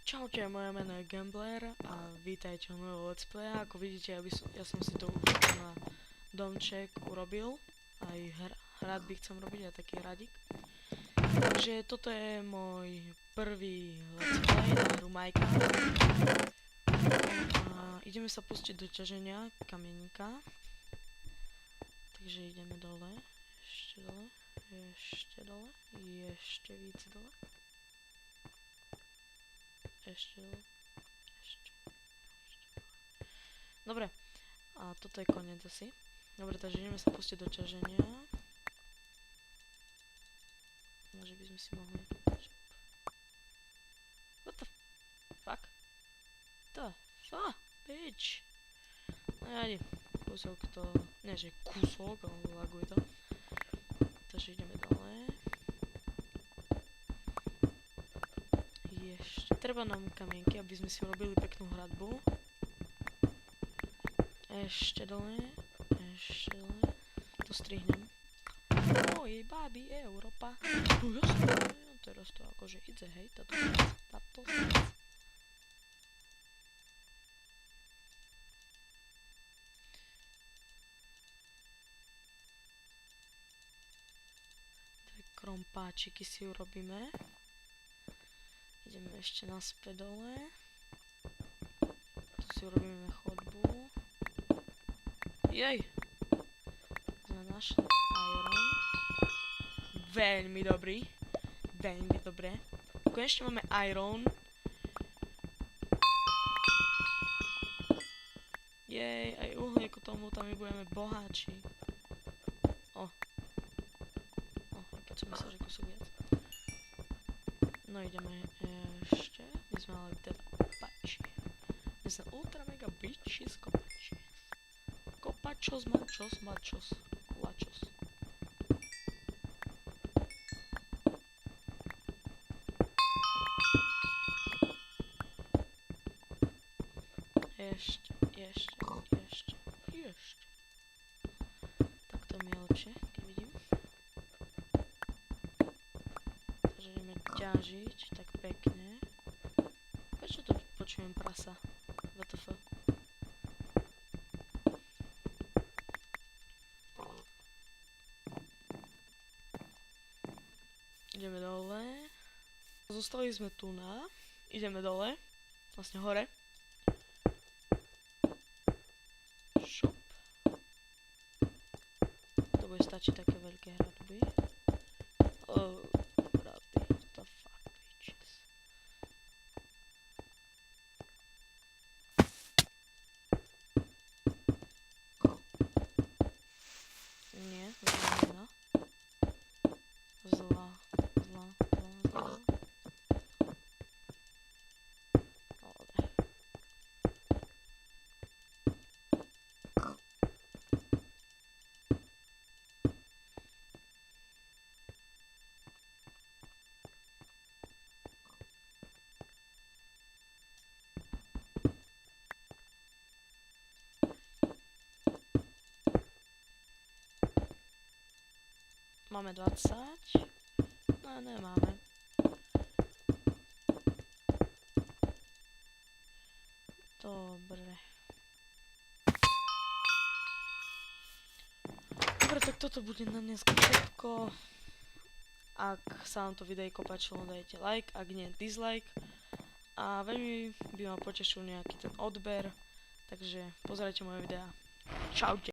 Čaute, moje meno je Gambler a vítajte u mojho let's playa. Ako vidíte, ja som si to už na domček urobil. Aj hrad by chcem robiť, aj taký hradík. Takže toto je môj prvý let's play na hru Minecraft. A ideme sa pustiť do ťaženia kamienika. Takže ideme dole, ešte dole, ešte dole, ešte víc dole. Ešte dole, ešte. Dobre, a toto je koniec asi. Dobre, takže ideme sa pustiť do ťaženia. Možno by sme si mohli... What the fuck? The fuck, bitch? Nevadí, kúsok to... Nie, že kúsok, ale laguje to. Takže ideme dole. Ešte treba nám kamienky, aby sme si urobili peknú hradbu. Ešte dole, ešte dole. To strihnem. Oj, babi, Európa. Jasne, teraz to akože ide, hej, táto vec. Dve krompáčiky si urobíme. Ideme ešte naspäť dole. Tu si urobíme chodbu. Jej! Sme našli iron. Veľmi dobrý. Veľmi dobré. Konečne máme iron. Jej, aj uhlie k tomu, tam my budeme boháči. O. Keď som myslel, že kusok viac. No ideme ešte. My sme mali teda pači. My sme ultra mega bitches kopači. Kopachos, machos, kulachos. Ešte. Tak to mi je lepšie, keď vidím. Takže ideme ťažiť tak pekne. Prečo tu počujem prasa? WTF? Ideme dole. Zostali sme tu na. Ideme dole. Vlastne hore. Šup. To bude stačiť také veľké hradby. Oh, hradby. What the fuck, bitches. Nie, zlá. Zlá. Dobre. Máme 20. No, nemáme. Dobre. Dobre, tak toto bude na dneska všetko. Ak sa vám to videjko páčilo, dajte like, ak nie, dislike. A veľmi by ma potešil nejaký ten odber. Takže pozerajte moje videá. Čaute.